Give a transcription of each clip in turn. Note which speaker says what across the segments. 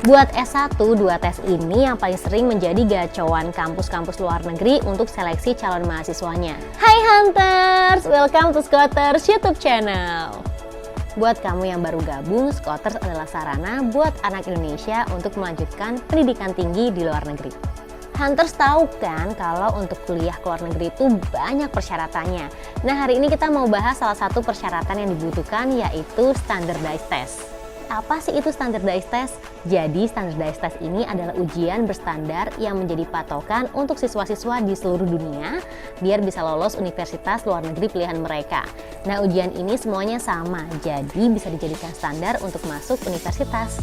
Speaker 1: Buat S1, 2 tes ini yang paling sering menjadi gacauan kampus-kampus luar negeri untuk seleksi calon mahasiswanya. Hai Hunters, welcome to Scoters YouTube channel. Buat kamu yang baru gabung, Scoters adalah sarana buat anak Indonesia untuk melanjutkan pendidikan tinggi di luar negeri. Hunters tahu kan kalau untuk kuliah ke luar negeri itu banyak persyaratannya. Nah, hari ini kita mau bahas salah satu persyaratan yang dibutuhkan, yaitu standardized test. Apa sih itu standardized test? Jadi standardized test ini adalah ujian berstandar yang menjadi patokan untuk siswa-siswa di seluruh dunia biar bisa lolos universitas luar negeri pilihan mereka. Nah, ujian ini semuanya sama, jadi bisa dijadikan standar untuk masuk universitas.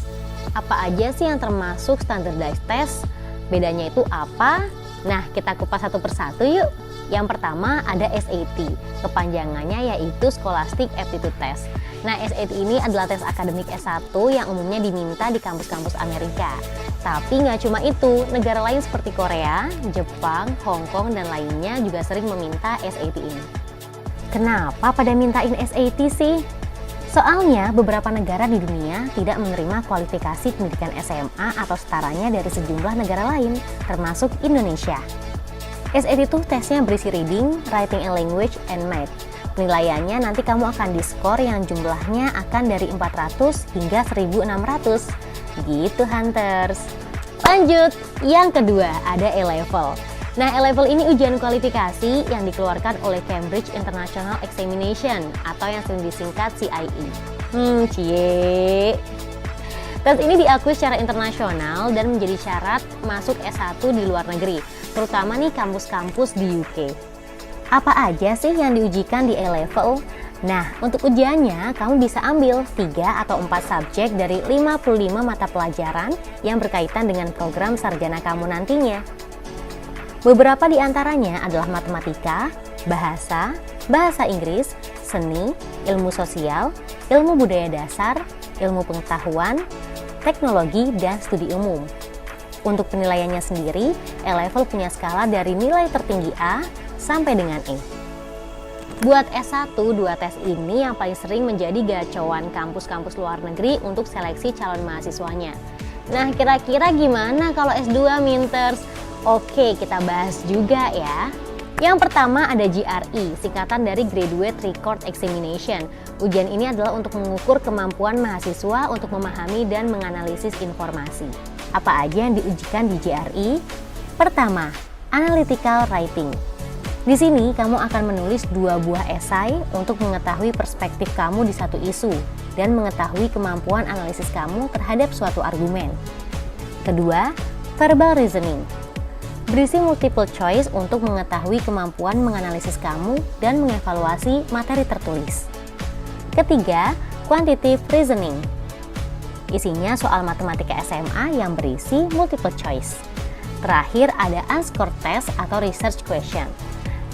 Speaker 1: Apa aja sih yang termasuk standardized test? Bedanya itu apa? Nah, kita kupas satu persatu yuk. Yang pertama ada SAT, kepanjangannya yaitu Scholastic Aptitude Test. Nah, SAT ini adalah tes akademik S1 yang umumnya diminta di kampus-kampus Amerika. Tapi nggak cuma itu, negara lain seperti Korea, Jepang, Hong Kong, dan lainnya juga sering meminta SAT ini. Kenapa pada mintain SAT sih? Soalnya beberapa negara di dunia tidak menerima kualifikasi pendidikan SMA atau setaranya dari sejumlah negara lain, termasuk Indonesia. SAT itu tesnya berisi reading, writing and language, and math. Penilaiannya nanti kamu akan diskor yang jumlahnya akan dari 400 hingga 1600. Gitu Hunters. Lanjut, yang kedua ada A-Level. Nah, A-Level ini ujian kualifikasi yang dikeluarkan oleh Cambridge International Examination atau yang sering disingkat CIE. Cie. Tes ini diakui secara internasional dan menjadi syarat masuk S1 di luar negeri, terutama nih kampus-kampus di UK. Apa aja sih yang diujikan di A-Level? Nah, untuk ujiannya kamu bisa ambil 3 atau 4 subjek dari 55 mata pelajaran yang berkaitan dengan program sarjana kamu nantinya. Beberapa di antaranya adalah matematika, bahasa, bahasa Inggris, seni, ilmu sosial, ilmu budaya dasar, ilmu pengetahuan, teknologi, dan studi umum. Untuk penilaiannya sendiri, A-Level punya skala dari nilai tertinggi A sampai dengan E. Buat S1, 2 tes ini yang paling sering menjadi gacauan kampus-kampus luar negeri untuk seleksi calon mahasiswanya. Nah, kira-kira gimana kalau S2, Minters? Oke, kita bahas juga ya. Yang pertama ada GRE, singkatan dari Graduate Record Examination. Ujian ini adalah untuk mengukur kemampuan mahasiswa untuk memahami dan menganalisis informasi. Apa aja yang diujikan di GRE? Pertama, Analytical Writing. Di sini kamu akan menulis 2 buah esai untuk mengetahui perspektif kamu di satu isu dan mengetahui kemampuan analisis kamu terhadap suatu argumen. Kedua, Verbal Reasoning. Berisi multiple choice untuk mengetahui kemampuan menganalisis kamu dan mengevaluasi materi tertulis. Ketiga, Quantitative Reasoning. Isinya soal matematika SMA yang berisi multiple choice. Terakhir ada Unscored Test atau Research Question.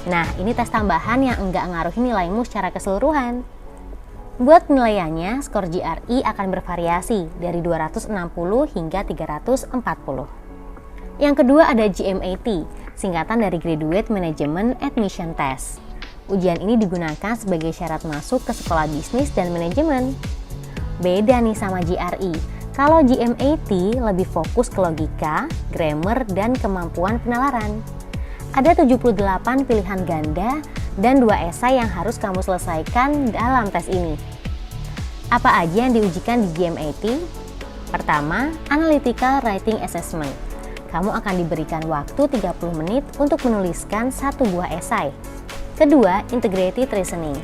Speaker 1: Nah, ini tes tambahan yang enggak ngaruhin nilaimu secara keseluruhan. Buat penilaiannya, skor GRE akan bervariasi dari 260 hingga 340. Yang kedua ada GMAT, singkatan dari Graduate Management Admission Test. Ujian ini digunakan sebagai syarat masuk ke sekolah bisnis dan manajemen. Beda nih sama GRE. Kalau GMAT lebih fokus ke logika, grammar, dan kemampuan penalaran. Ada 78 pilihan ganda dan 2 esai yang harus kamu selesaikan dalam tes ini. Apa aja yang diujikan di GMAT? Pertama, Analytical Writing Assessment. Kamu akan diberikan waktu 30 menit untuk menuliskan 1 buah esai. Kedua, Integrated Reasoning.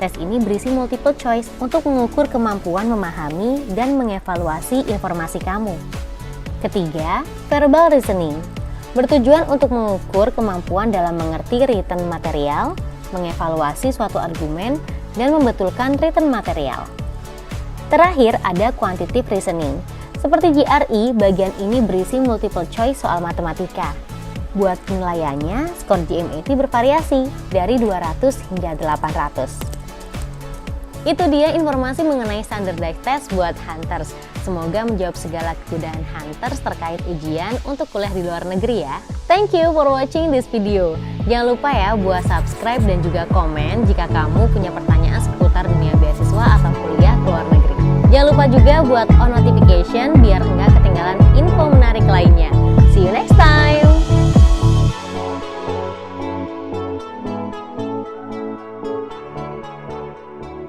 Speaker 1: Tes ini berisi multiple choice untuk mengukur kemampuan memahami dan mengevaluasi informasi kamu. Ketiga, Verbal Reasoning. Bertujuan untuk mengukur kemampuan dalam mengerti written material, mengevaluasi suatu argumen, dan membetulkan written material. Terakhir ada Quantitative Reasoning. Seperti GRE, bagian ini berisi multiple choice soal matematika. Buat penilaiannya, skor GMAT bervariasi dari 200 hingga 800. Itu dia informasi mengenai standardized test buat Hunters. Semoga menjawab segala kegodaan Hunters terkait ujian untuk kuliah di luar negeri ya. Thank you for watching this video. Jangan lupa ya buat subscribe dan juga komen jika kamu punya pertanyaan seputar dunia beasiswa atau kuliah ke luar negeri. Jangan lupa juga buat on notification biar enggak ketinggalan ketinggalan info menarik lainnya.